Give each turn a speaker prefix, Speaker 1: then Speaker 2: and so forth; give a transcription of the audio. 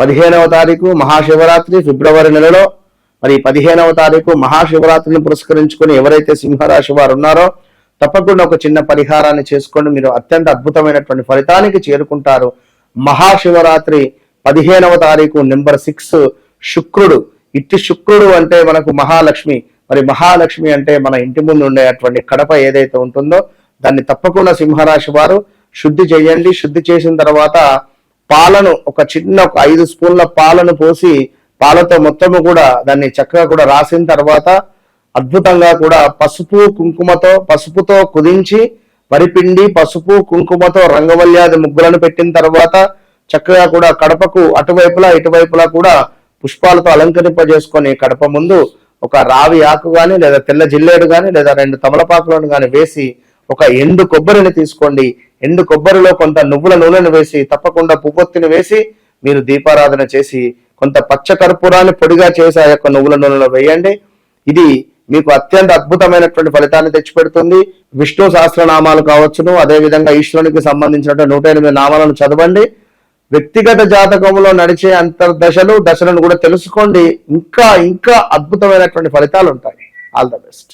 Speaker 1: 15వ తారీఖు మహాశివరాత్రి ఫిబ్రవరి నెలలో. మరి 15వ తారీఖు మహాశివరాత్రిని పురస్కరించుకొని ఎవరైతే సింహరాశి వారు ఉన్నారో తప్పకుండా ఒక చిన్న పరిహారాన్ని చేసుకోండి. మీరు అత్యంత అద్భుతమైనటువంటి ఫలితానికి చేరుకుంటారు. మహాశివరాత్రి 15వ తారీఖు నెంబర్ 6 శుక్రుడు. ఇట్టి శుక్రుడు అంటే మనకు మహాలక్ష్మి. మరి మహాలక్ష్మి అంటే మన ఇంటి ముందు ఉండేటువంటి కడప ఏదైతే ఉంటుందో దాన్ని తప్పకుండా సింహరాశి వారు శుద్ధి చేయండి. శుద్ధి చేసిన తర్వాత పాలను ఒక 5 స్పూన్ల పాలను పోసి పాలతో మొత్తము కూడా దాన్ని చక్కగా కూడా రాసిన తర్వాత అద్భుతంగా కూడా పసుపుతో కుదించి వరిపిండి పసుపు కుంకుమతో రంగవల్యాది ముగ్గులను పెట్టిన తర్వాత చక్కగా కూడా కడపకు అటువైపులా ఇటువైపులా కూడా పుష్పాలతో అలంకరింపజేసుకొని కడప ముందు ఒక రావి ఆకు గాని లేదా తెల్ల జిల్లేడు గాని లేదా 2 తమలపాకులను గాని వేసి ఒక ఎండు కొబ్బరిని తీసుకోండి. ఎండు కొబ్బరిలో కొంత నువ్వుల నూనెను వేసి తప్పకుండా పువ్వొత్తిని వేసి మీరు దీపారాధన చేసి కొంత పచ్చ కర్పూరాన్ని పొడిగా చేసి ఆ యొక్క నువ్వుల నూనెలో వేయండి. ఇది మీకు అత్యంత అద్భుతమైనటువంటి ఫలితాన్ని తెచ్చిపెడుతుంది. విష్ణు సహస్రనామాలు కావచ్చును, అదేవిధంగా ఈశ్వరునికి సంబంధించినటువంటి 108 నామాలను చదవండి. వ్యక్తిగత జాతకంలో నడిచే అంతర్దశలను కూడా తెలుసుకోండి. ఇంకా అద్భుతమైనటువంటి ఫలితాలు ఉంటాయి. All the best.